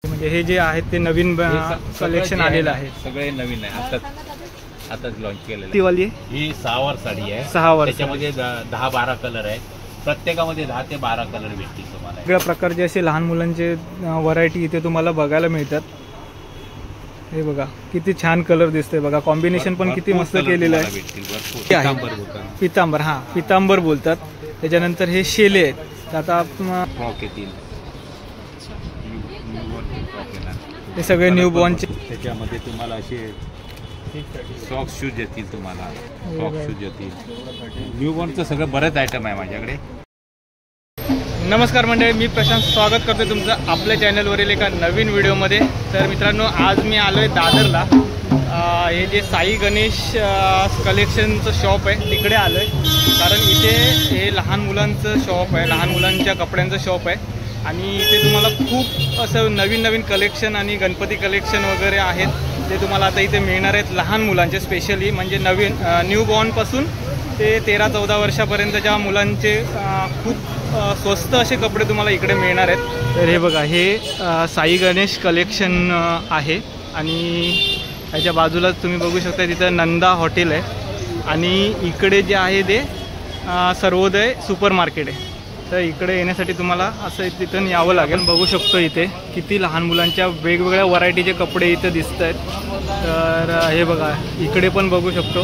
म्हणजे हे जे आहेत ते नवीन कलेक्शन आलेलं आहे, सगळे नवीन आहे, आताच लॉन्च केलेलं. ती वाली ही 6 वर साडी आहे. 6 वर त्याच्यामध्ये 10-12 कलर आहेत. प्रत्येकामध्ये 10 ते 12 कलर भेटतील तुम्हाला. वेगळ्या प्रकारचे असे लहान मुलांचे व्हरायटी इथे तुम्हाला बघायला मिळतात. हे बघा किती छान कलर दिसतोय बघा, कॉम्बिनेशन पण किती मस्त केलेलं आहे. पितांबर, हा पितांबर बोलतात. त्याच्यानंतर हे शेले आहेत. आता फ्रॉक येतील, हे सगळे न्यू बॉर्नचे. त्याच्यामध्ये तुम्हाला असे सॉक्स शूज येतील, तुम्हाला सॉक्स शूज येतील. न्यू बॉर्नचं सगळं बरेच आयटम आहे माझ्याकडे. नमस्कार मंडळी, मी प्रशांत स्वागत करतो तुमचं आपल्या चॅनलवरील एका नवीन व्हिडिओमध्ये. तर मित्रांनो, आज मी आलो आहे दादरला. हे जे साई गणेश कलेक्शनचं शॉप आहे तिकडे आलो आहे, कारण इथे हे लहान मुलांचं शॉप आहे, लहान मुलांच्या कपड्यांचं शॉप आहे. आणि इथे तुम्हाला खूप असं नवीन नवीन कलेक्शन आणि गणपती कलेक्शन वगैरे आहेत, ते तुम्हाला आता इथे मिळणार आहेत. लहान मुलांचे स्पेशली, म्हणजे नवीन न्यू बॉर्नपासून ते 13-14 वर्षापर्यंतच्या मुलांचे खूप स्वस्त असे कपडे तुम्हाला इकडे मिळणार आहेत. तर हे बघा, हे साई गणेश कलेक्शन आहे. आणि ह्याच्या बाजूलाच तुम्ही बघू शकता तिथं नंदा हॉटेल आहे. आणि इकडे जे आहे ते सर्वोदय सुपर मार्केट आहे. तर इकडे येण्यासाठी तुम्हाला असं तिथून यावं लागेल. बघू शकतो इथे किती लहान मुलांच्या वेगवेगळ्या व्हरायटीचे कपडे इथं दिसत आहेत. तर हे बघा, इकडे पण बघू शकतो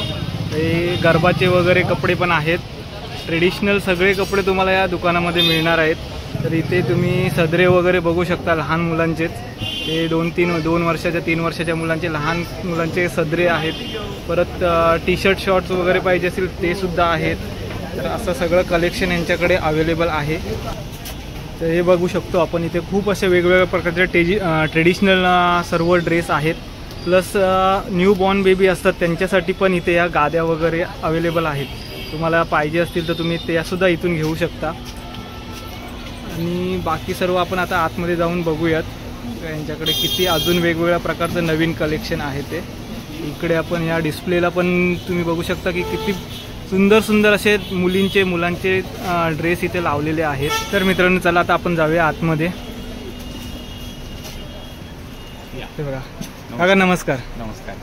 हे गरबाचे वगैरे कपडे पण आहेत. ट्रेडिशनल सगळे कपडे तुम्हाला या दुकानामध्ये मिळणार आहेत. तर इथे तुम्ही सदरे वगैरे बघू शकता लहान मुलांचेच. ते 2 वर्षाच्या 3 वर्षाच्या मुलांचे, लहान मुलांचे सदरे आहेत. परत टी शर्ट शॉर्ट्स वगैरे पाहिजे असेल ते सुद्धा आहेत. तर असं सगळं कलेक्शन यांच्याकडे अवेलेबल आहे. तर हे बघू शकतो आपण इथे खूप असे वेगवेगळ्या प्रकारचे ट्रेडिशनल सर्व ड्रेस आहेत. प्लस न्यू बॉर्न बेबी असतात त्यांच्यासाठी पण इथे या गाद्या वगैरे अवेलेबल आहेत. तुम्हाला पाहिजे असतील तर तुम्ही त्यासुद्धा इथून घेऊ शकता. आणि बाकी सर्व आपण आता आतमध्ये जाऊन बघूयात यांच्याकडे किती अजून वेगवेगळ्या प्रकारचं नवीन कलेक्शन आहे. ते इकडे आपण या डिस्प्लेला पण तुम्ही बघू शकता की किती सुंदर सुंदर असे मुलांचे ड्रेस इथे लावलेले आहेत. तर मित्रांनो, चला आता आपण जाऊया आतमध्ये. ते बघा काका, नमस्कार. नमस्कार.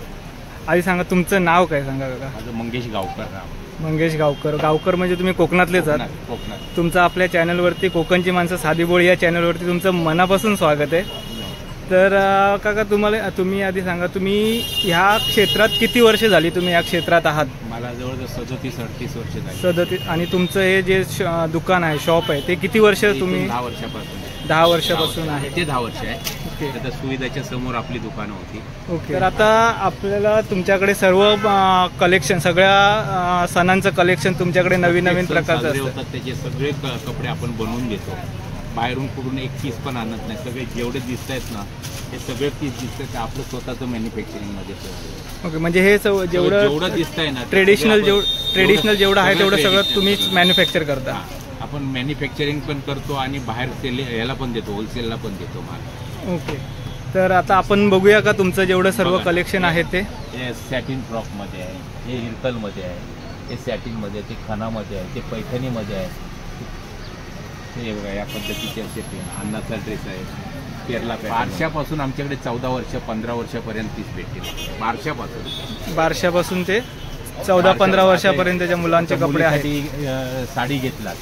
आधी सांगा तुमचं नाव काय सांगा काका. माझं मंगेश गावकर. मंगेश गावकर. गावकर म्हणजे तुम्ही कोकणातलेच आहात. कोकणात. तुमचं आपल्या चॅनलवरती कोकणची माणसं साधी बोळी या चॅनलवरती तुमचं मनापासून स्वागत आहे. तर काका, तुम्ही आधी सांगा, तुम्ही ह्या क्षेत्रात किती वर्ष झाली तुम्ही या क्षेत्रात आहात? मला जवळजवळ 37-38 वर्ष झाली. 37. आणि तुमचं हे जे दुकान आहे, शॉप आहे, ते किती वर्ष तुम्ही? 10 वर्षापासून. 10 वर्षापासून आहे. ते 10 वर्ष आहे. ओके. तर सुविधाच्या समोर आपली दुकानं होती. ओके. तर आता आपल्याला तुमच्याकडे सर्व कलेक्शन, सगळ्या सणांचं कलेक्शन तुमच्याकडे नवीन नवीन प्रकारचं असतं. त्याचे सगळे कपडे आपण बनवून देतो. बाहेरून कुठून एक पीस पण आणत नाही. सगळे जेवढे दिसत आहेत ना, हे सगळे पीस दिसत आहेत आपलं स्वतःचं मॅन्युफॅक्चरिंगमध्ये. ओके. म्हणजे हे जेवढं दिसत आहे ना, ट्रेडिशनल जेवढं आहे तेवढं सगळं तुम्हीच मॅन्युफॅक्चर करता. आपण मॅन्युफॅक्चरिंग पण करतो आणि बाहेर याला पण देतो, होलसेलला पण देतो माल. ओके. तर आता आपण बघूया का तुमचं जेवढं सर्व कलेक्शन आहे ते. हे सॅटिन फ्रॉकमध्ये आहे, हे हिरकलमध्ये आहे, हे सॅटिनमध्ये आहे, ते खणामध्ये आहे, ते पैठणीमध्ये आहे. हे बघा, या पद्धतीचे असे अन्नाचा ड्रेस आहे. केरला बारशापासून आमच्याकडे 14 वर्ष 15 वर्षापर्यंत पीस भेटतील. बारशापासून ते 14-15 वर्षापर्यंतच्या मुलांचे कपडे आहेत. साडी घेतलात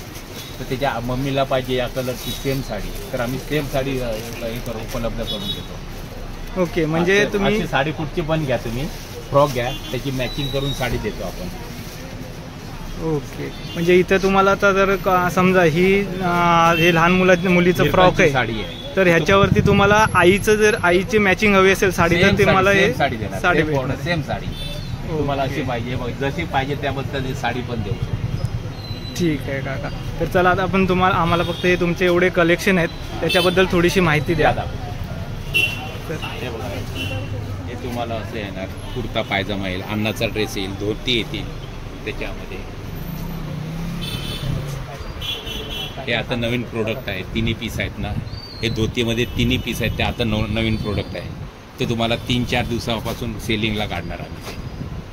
तर त्याच्या मम्मीला पाहिजे या कलरची सेम साडी, तर आम्ही सेम साडी उपलब्ध करून देतो. ओके. म्हणजे तुम्ही साडी कुठची पण घ्या, तुम्ही फ्रॉक घ्या, त्याची मॅचिंग करून साडी देतो आपण. ओके. म्हणजे इथे तुम्हाला आता जर समजा हे लहान मुलीचं फ्रॉक आहे, साडी आहे, तर ह्याच्यावरती तुम्हाला आईची मॅचिंग हवी असेल साडी, तर ते मला हे साडी सेम साडी तुम्हाला अशी पाहिजे, जशी पाहिजे त्याबद्दल साडी पण देऊ. ठीक आहे काका. तर चला आता आपण आम्हाला फक्त हे तुमचे एवढे कलेक्शन आहेत त्याच्याबद्दल थोडीशी माहिती द्या. हे तुम्हाला असं येणार, कुर्ता पायजामा येईल, अन्नाचा ड्रेस येईल, धोती येतील त्याच्यामध्ये. हे आता नवीन प्रोडक्ट आहे, 3 पीस आहेत ना, हे धोतीमध्ये 3 पीस आहेत, ते आता नवीन प्रोडक्ट आहे. ते तुम्हाला 3-4 दिवसापासून सेलिंगला काढणार आम्ही.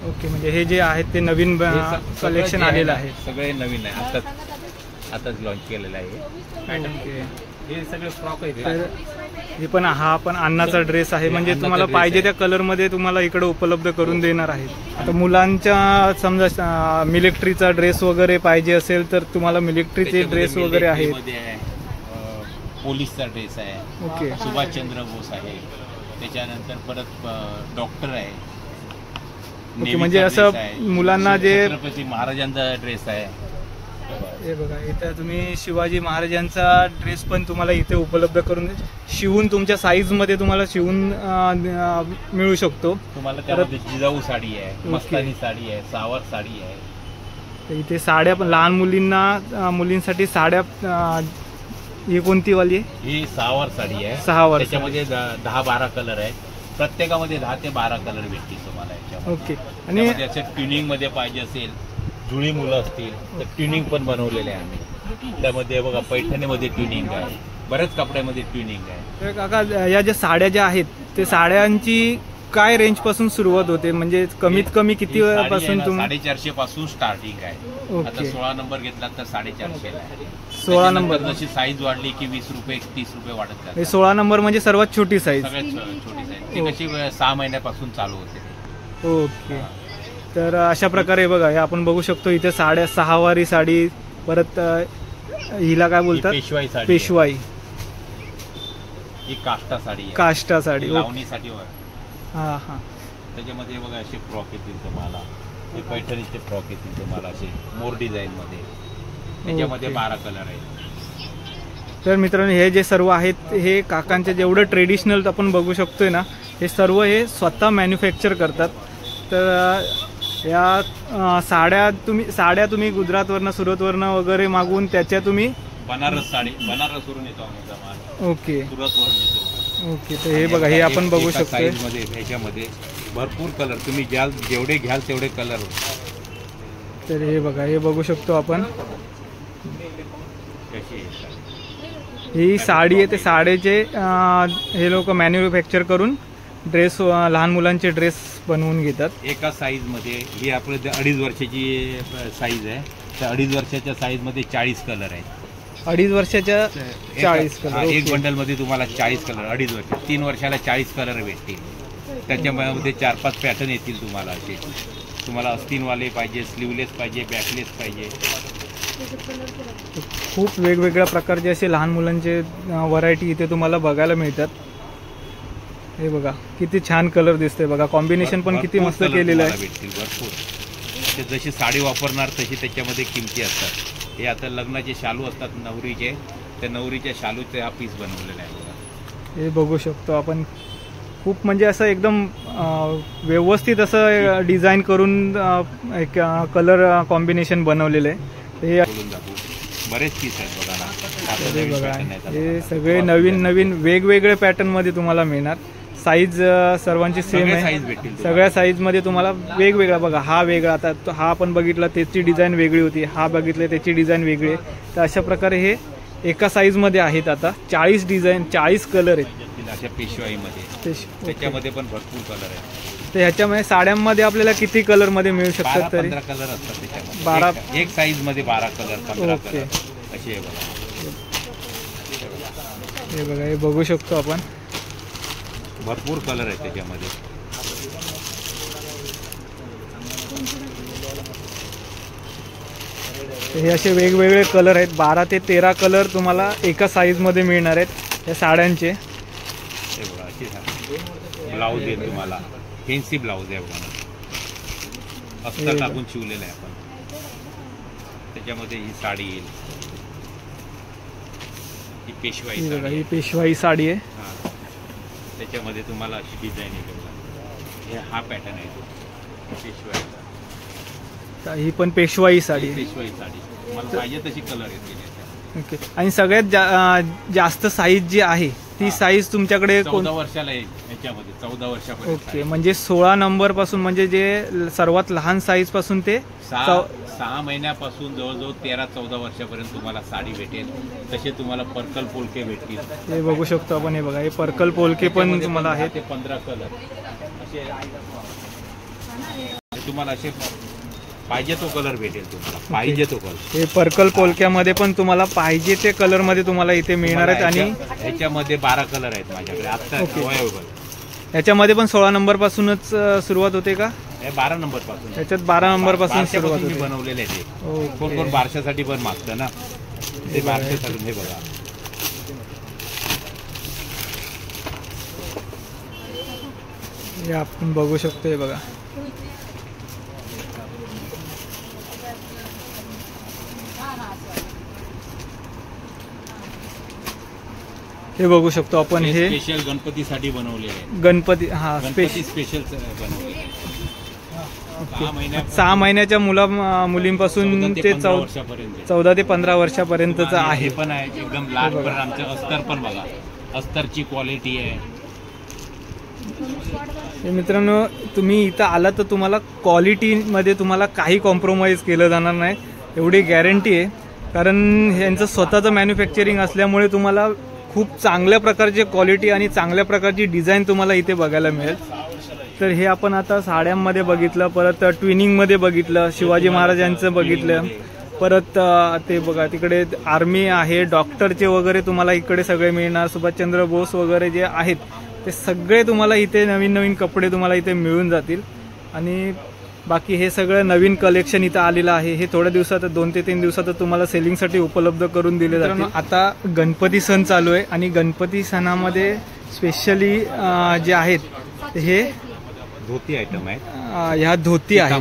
ओके. म्हणजे हे जे आहेत ते नवीन कलेक्शन आलेलं आहे, सगळे नवीन आहे, आताच लॉन्च केलेलं आहे. ओके. हे सगळे फ्रॉक आहेत. हे पण हा पण अन्नाचा ड्रेस आहे, म्हणजे अन्नाचा तुम्हाला dress पाहिजे आहे. त्या कलरमध्ये तुम्हाला इकडे उपलब्ध करून देणार आहेत. आता मुलांच्या समजा मिलिटरीचा ड्रेस वगैरे पाहिजे असेल तर तुम्हाला मिलिटरीचे ड्रेस वगैरे आहेत. पोलीसचा ड्रेस आहे, ओके सुभाषचंद्र बोस आहे, त्याच्यानंतर परत डॉक्टर आहे. ओके, म्हणजे असं मुलांना जे छत्रपती महाराजांचा ड्रेस आहे. हे बघा इथं तुम्ही शिवाजी महाराजांचा ड्रेस पण तुम्हाला इथे उपलब्ध करून शिवून तुमच्या साईजमध्ये तुम्हाला शिवून मिळू शकतो. तुम्हाला त्यामध्ये जिजाऊ साडी आहे, मस्तानी साडी आहे, सावर साडी आहे. तर इथे साड्या पण लहान मुलींसाठी साड्या ही कोणती वाली आहे? ही 6 वर साडी आहे. 6 वर त्याच्यामध्ये 10-12 कलर आहेत. प्रत्येकामध्ये 10 ते 12 कलर भेटतील तुम्हाला याच्यामध्ये. ओके. आणि त्याचे ट्युनिंग मध्ये पाहिजे असेल, जुळी मुलं असतील तर ट्युनिंग पण बनवलेले आहे आम्ही. त्यामध्ये बघा पैठणीमध्ये ट्युनिंग आहे, बऱ्याच कपड्यामध्ये ट्युनिंग आहे. तर काका या ज्या साड्या ज्या आहेत ते साड्यांची काय रेंज पासून सुरुवात होते, म्हणजे कमीत कमी किती पासून तुम्ही? 450 पासून स्टार्टिंग आहे. ओके. आता 16 नंबर घेतला तर 450 आहे. 16 नंबर जशी साईज वाढली की 20 रुपये 30 रुपये वाढत जातात. 16 नंबर म्हणजे सर्वात छोटी साईज. सगळ्यात छोटी साईज ती कशी 6 महिन्यापासून चालू होते. ओके. तर अशा प्रकारे बघा हे आपण बघू शकतो इथे साड्या 6 वारी साडी, परत हिला काय बोलतात? पेशवाई साडी. पेशवाई. ही काष्टा साडी आहे. काष्टा साडी. लावणीसाठी. हा हा. त्याच्यामध्ये बघा असे फ्रॉक येतील तुम्हाला, हे पैठणीचे फ्रॉक येतील तुम्हाला असे मोर डिझाईन मध्ये. त्याच्यामध्ये 12 कलर आहेत. तर मित्रांनो हे जे सर्व आहेत हे काकांचे जेवढं ट्रेडिशनल आपण बघू शकतोय ना, हे सर्व हे स्वतः मॅन्युफॅक्चर करतात. तर या साड्या तुम्ही गुजरातवरनं सुरतवरनं वगैरे मागवून त्याच्या तुम्ही बनारसवरून येतो आम्ही जमाल. ओके. सुरतवरून येतो. ओके. तर हे बघा हे आपण बघू शकतोय. ह्याच्यामध्ये भरपूर कलर तुम्ही जेवढे घ्याल तेवढे कलर. तर हे बघा हे बघू शकतो आपण. ही साडी आहे, ते साडीचे हे लोक मॅन्युफॅक्चर करून ड्रेस लहान मुलांचे ड्रेस बनवून घेतात. एका साईज मध्ये ही आपलं 2.5 वर्षाची साईज आहे. त्या 2.5 वर्षाच्या साईज मध्ये 40 कलर आहेत. 2.5 वर्षाच्या 40 कलर. एक बंडल मध्ये तुम्हाला 40 कलर. 2.5 वर्ष 3 वर्षाला 40 कलर भेटतील. त्याच्यामध्ये 4-5 पॅटर्न येतील तुम्हाला. असे तुम्हाला अस्तीनवाले पाहिजे, स्लीवलेस पाहिजे, बॅकलेस पाहिजे. खूप वेगवेगळ्या प्रकारचे असे लहान मुलांचे व्हरायटी इथे तुम्हाला बघायला मिळतात. हे बघा किती छान कलर दिसतोय बघा, कॉम्बिनेशन पण किती मस्त केलेलं आहे. भेटतील भरपूर. ते जशी साडी वापरणार तशी त्याच्यामध्ये किमती असतात. हे आता लग्नाचे शालू असतात नवरीचे, त्या नवरीच्या शालूचे हा पीस बनवलेला आहे बघा. हे बघू शकतो आपण. खूप म्हणजे असं एकदम व्यवस्थित असं डिझाईन करून एक कलर कॉम्बिनेशन बनवलेलं आहे. हे बरेच पीस आहेत बघा ना. हे सगळे नवीन वेगवेगळे पॅटर्न मध्ये तुम्हाला मिळणार. साईज सर्वांची सेम आहे. सगळ्या साईज मध्ये तुम्हाला वेगवेगळा बघा. हा वेगळा, आता हा आपण बघितला त्याची डिझाईन वेगळी होती, हा बघितले त्याची डिझाईन वेगळी आहे. तर अशा प्रकारे हे एका साईज मध्ये आहेत. आता 40 डिझाईन 40 कलर आहेत अशा पेशवाईमध्ये. त्याच्यामध्ये पण भरपूर कलर आहेत. तर ह्याच्यामध्ये साड्यांमध्ये आपल्याला किती कलर मध्ये मिळू शकतात? तरी 12-15 कलर असतात त्याच्यामध्ये. एक साईज मध्ये 12 कलर 15 कलर असे आहे बघा. हे बघा हे बघू शकतो आपण. भरपूर कलर आहेत त्याच्यामध्ये. हे असे वेगवेगळे कलर आहेत. 12 ते 13 कलर तुम्हाला एका साईज मध्ये मिळणार आहेत या साड्यांचे. हे बघा अशी ब्लाऊज आहे तुम्हाला. फॅन्सी ब्लाऊज आहे बघा, अस्तर टाकून शिवलेलं आहे आपण. त्याच्यामध्ये ही साडी येईल. ही पेशवाई साडी. ही पेशवाई साडी आहे. त्याच्यामध्ये तुम्हाला अशी डिझाईन येईल. हे हा पॅटर्न आहे तो पेशवाईचा. ही पण पेशवाई साडी. पेशवाई साडी मला पाहिजे तशी कलर येतील. ओके. आणि सगळ्यात जास्त साईज जी आहे ती साईज तुमच्याकडे 14 वर्षाला आहे याच्यामध्ये. 14 वर्षापर्यंत. ओके. म्हणजे 16 नंबर पासून, म्हणजे जे सर्वात लहान साईज पासून ते 6 महिन्यापासून जवळजवळ 13-14 वर्षापर्यंत तुम्हाला साडी भेटेल. तसे तुम्हाला पर्कल पोलके भेटतील. हे बघू शकतो आपण. हे बघा हे पर्कल पोलके पण तुम्हाला आहेत. ते 15 कलर असे तुम्हाला असे पाहिजे तो कलर भेटेल तुम्हाला, पाहिजे तो कलर. हे पर्कल पोलक्यामध्ये पण तुम्हाला पाहिजे ते कलर मध्ये तुम्हाला इथे मिळणार आहेत. आणि ह्याच्यामध्ये 12 कलर आहेत माझ्याकडे आता अवेलेबल. याच्यामध्ये पण 16 नंबर पासूनच सुरुवात होते का? हे 12 नंबर पासून. त्याच्यात 12 नंबर पासून सुरुवात होते. बनवलेले आहे ते. कोण कोण बारशासाठी पण मागतं ना, ते बारशासाठी. हे बघा, हे आपण बघू शकतो. हे बघा, हे बघू शकतो आपण. हे स्पेशल गणपतीसाठी बनवलेले आहे. गणपती स्पेशल बनवलेले. 6 महिन्याच्या मुलींपासून ते 14 ते 15 वर्षापर्यंतचा आहे. पण आहे एकदम लास्ट पण. आमचं अस्तर पण बघा, अस्तरची क्वालिटी आहे. मित्रांनो, तुम्ही इथं आला तर तुम्हाला क्वालिटीमध्ये तुम्हाला काही कॉम्प्रोमाइज केलं जाणार नाही, एवढी गॅरंटी आहे. कारण यांचं स्वतःचं मॅन्युफॅक्चरिंग असल्यामुळे तुम्हाला खूप चांगल्या प्रकारची क्वालिटी आणि चांगल्या प्रकारची डिझाईन तुम्हाला इथे बघायला मिळेल. तर हे आपण आता साड्यांमध्ये बघितलं, परत ट्विनिंगमध्ये बघितलं, शिवाजी महाराजांचं बघितलं, परत ते बघा तिकडे आर्मी आहे, डॉक्टरचे वगैरे तुम्हाला इकडे सगळे मिळणार. सुभाषचंद्र बोस वगैरे जे आहेत ते सगळे तुम्हाला इथे नवीन नवीन कपडे तुम्हाला इथे मिळून जातील. आणि बाकी हे सगळं नवीन कलेक्शन इथं आलेलं आहे. हे थोड्या दिवसात 2 ते 3 दिवसात तुम्हाला सेलिंगसाठी उपलब्ध करून दिले जातील. आता गणपती सण चालू आहे आणि गणपती सणामध्ये स्पेशली जे आहेत हे धोती आयटम आहे. ह्या धोती आहे,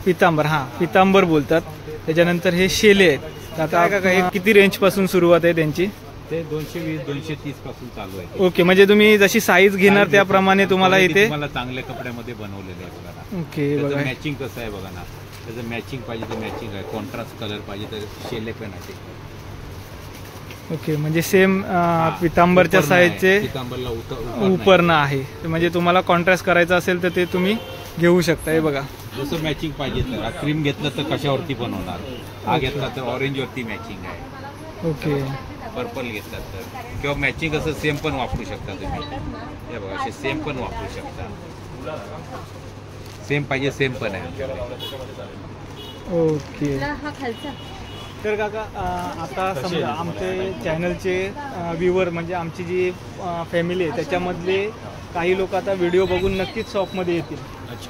पितांबर. पितांबर बोलतात. त्याच्यानंतर हे शेले आहेत. आता हे किती रेंज पासून सुरुवात आहे त्यांची? ते 220-230 पासून चालू आहे. ओके, म्हणजे तुम्ही जशी साईज घेणार त्याप्रमाणे तुम्हाला इथे चांगल्या कपड्यामध्ये बनवलेले आहे बघा. ओके, बघा मॅचिंग कसं आहे बघा ना. त्याचं मॅचिंग पाहिजे तर मॅचिंग आहे, कॉन्ट्रास्ट कलर पाहिजे तर शेले पण आहे. ओके, म्हणजे सेम पितांबरच्या साईजचे पितांबरला उपरणं आहे. म्हणजे तुम्हाला कॉन्ट्रास्ट करायचं असेल तर ते तुम्ही घेऊ शकता. हे बघा, जसं मॅचिंग पाहिजे तर क्रीम घेतलं तर कशावरती पण होणार, हा घेतला तर ऑरेंज वरती मॅचिंग आहे. ओके, पर्पल घेतलात तर, किंवा मॅचिंग असं सेम पण वापरू शकता तुम्ही. हे बघा, असे सेम पण वापरू शकता. सेम पाहिजे सेम पण आहे. ओके. तर काका, आता समजा आमचे चॅनलचे व्ह्यूवर म्हणजे आमची जी फॅमिली आहे त्याच्यामधले काही लोक आता व्हिडिओ बघून नक्कीच शॉपमध्ये येतील.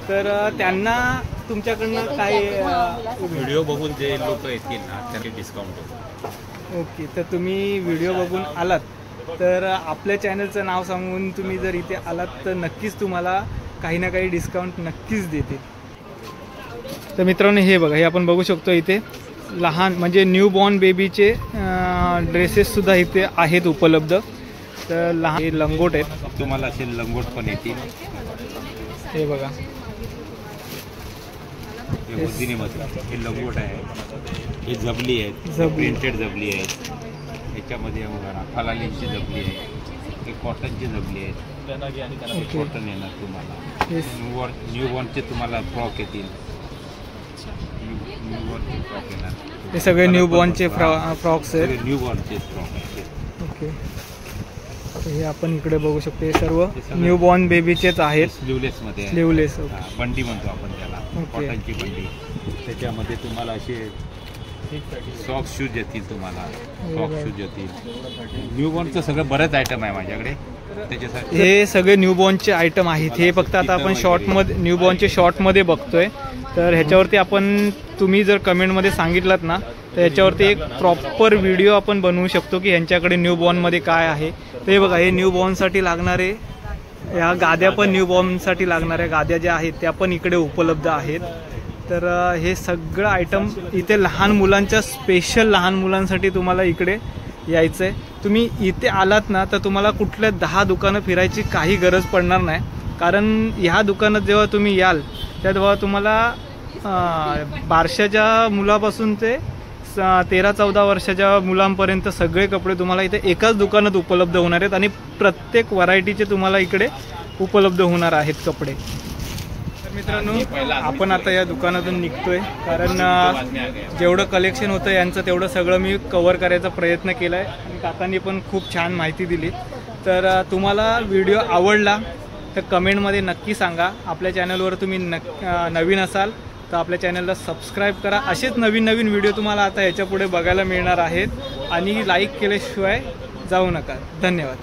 तर त्यांना तुमच्याकडनं काय व्हिडिओ बघून जे लोक येतील ना त्यांना डिस्काउंट होईल. ओके, तर तुम्ही व्हिडिओ बघून आलात तर आपल्या चॅनलचं नाव सांगून तुम्ही जर इथे आलात तर नक्कीच तुम्हाला काही ना काही डिस्काउंट नक्कीच देतील. तर मित्रांनो, हे बघा, हे आपण बघू शकतो इथे लहान म्हणजे न्यू बॉर्न बेबीचे ड्रेसेससुद्धा इथे आहेत उपलब्ध. तर लहान हे लंगोट आहेत, तुम्हाला असे लंगोट पण येतील. हे बघा, हे लंगोट आहे, हे जबली आहेत, प्रिंटेड जबली आहेत. ह्याच्यामध्ये फलालीची जबली आहे, हे कॉटनची जबली आहेत. कॉटन येणार तुम्हाला. न्यू बॉर्नचे तुम्हाला फ्रॉक येतील. हे सगळे न्यू बॉर्नचे फ्रॉक्स आहेत. न्यू बॉर्नचे फ्रॉक आहेत. ओके, हे आपण इकडे बघू शकतो. हे सर्व न्यू बॉर्न बेबीचेच आहेत. स्लीवलेस मध्ये, स्लीवलेस बंडी म्हणतो आपण त्याला, कॉटनची बंडी. त्याच्यामध्ये तुम्हाला असे सॉक्स शूज येतील. तुम्हाला सॉक्स शूज येतील. न्यू बॉर्नचं सगळं बरेच आयटम आहे माझ्याकडे. त्याच्यासाठी हे सगळे न्यू बॉर्नचे आयटम आहेत. हे फक्त आता आपण शॉर्टमध्ये न्यू बॉर्नचे शॉर्टमध्ये बघतोय. तर ह्याच्यावरती आपण तुम्ही जर कमेंटमध्ये सांगितलात ना तर ह्याच्यावरती एक प्रॉपर व्हिडिओ आपण बनवू शकतो की ह्यांच्याकडे न्यू बॉर्नमध्ये काय आहे. तर हे बघा, हे न्यू बॉर्नसाठी लागणारे ह्या गाद्या पण न्यू बॉर्नसाठी लागणाऱ्या गाद्या ज्या आहेत त्या पण इकडे उपलब्ध आहेत. तर हे सगळं आयटम इथे लहान मुलांच्या स्पेशल लहान मुलांसाठी तुम्हाला इकडे यायचं आहे. तुम्ही इथे आलात ना तर तुम्हाला कुठल्या 10 दुकानं फिरायची काही गरज पडणार नाही. कारण ह्या दुकानात जेव्हा तुम्ही याल तेव्हा तुम्हाला बारशाच्या मुलापासून ते 13-14 वर्षाच्या मुलांपर्यंत सगळे कपडे तुम्हाला इथे एकाच दुकानात उपलब्ध होणार आहेत. आणि प्रत्येक व्हरायटीचे तुम्हाला इकडे उपलब्ध होणार आहेत कपडे. तर मित्रांनो, आपण आता या दुकानातून निघतोय कारण जेवढं कलेक्शन होतं यांचं तेवढं सगळं मी कव्हर करायचा प्रयत्न केला आहे. आणि काकांनी पण खूप छान माहिती दिली. तर तुम्हाला व्हिडिओ आवडला तर कमेंटमध्ये नक्की सांगा. आपल्या चॅनलवर तुम्ही नवीन असाल तर आपल्या चॅनलला सबस्क्राईब करा. असेच नवीन नवीन व्हिडिओ तुम्हाला आता ह्याच्या पुढे बघायला मिळणार आहेत आणि लाईक केल्याशिवाय जाऊ नका. धन्यवाद.